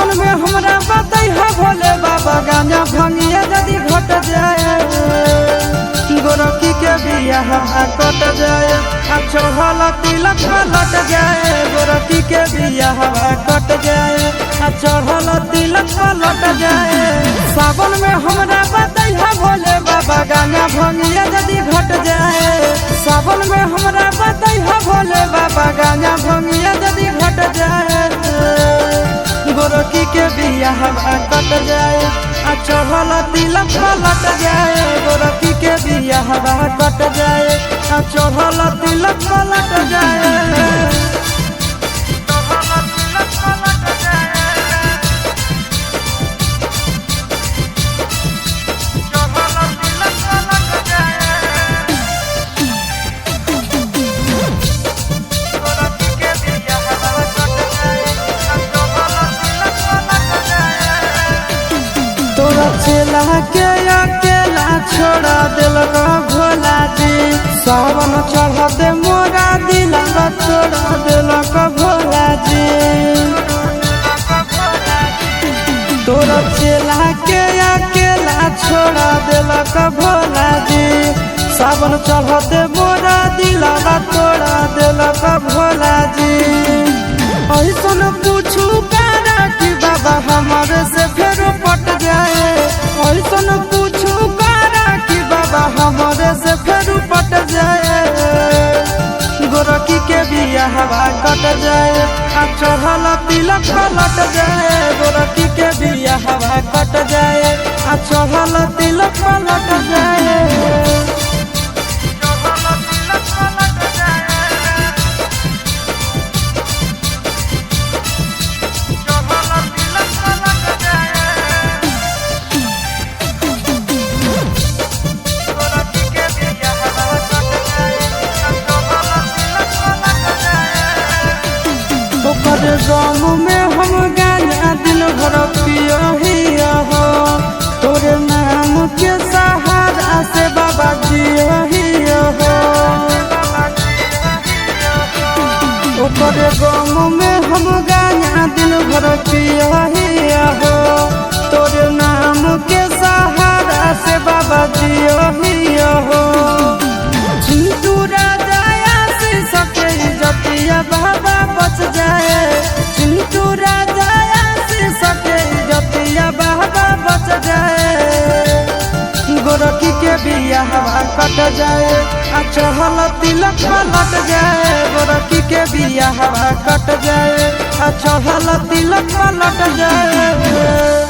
सावन में हमरा बताई है भोले बाबा गांजा भंगिया यदि घट जाए गोरखी के बियाह कट जाए चढ़ल तिलक लट जाए गोरखी के बियाह कट जाए चढ़ल तिलक लट जाए सावन में हमरा बताई है भोले बाबा गांजा भंगिया यदि घट जाए सावन में हमरा बताई है भोले बाबा गांजा भंगिया यदि घट जाए गोरखी के बियाह कट जाए चढ़ल तिलक लट जाए गोरखी के बियाह कट जाए चढ़ल तिलक लट जाए। तोरा चेला के अकेला छोड़ा दिलक भोला जी सावन चढ़ते मोरा दिलक छोड़ा दिलक भोला जी तोरा चेला के अकेला छोड़ा दिलक भोला जी सावन चढ़ते मोरा दिलक तोड़ा दिलक भोला जी ऐसन पूछू कारा कि बाबा हमारे से फेर पट जाए ऐसन पूछू कारा कि बाबा हमारे से फेर पट जाए गोरखी के बियाह कट जाए चढ़ल तिलक लट जाए गोरखी के बियाह कट जाए चढ़ल तिलक लट जाए। गम में हम गाना दिल भर पिया हो तोरे नाम के सहारा से बाबा जिया हो ओकरे गम में हम गाना दिल भर पिया हो तोरे नाम के सहारा से बाबा जिया हो चिंटू राजा से सके जतिया बाबा बच जाए चिंटू राजा से सके जतिया बाबा बच जाए गोरखी के बियाह कट जाए चढ़ल तिलक लट जाए गोरखी के बियाह कट जाए चढ़ल तिलक लट जाए।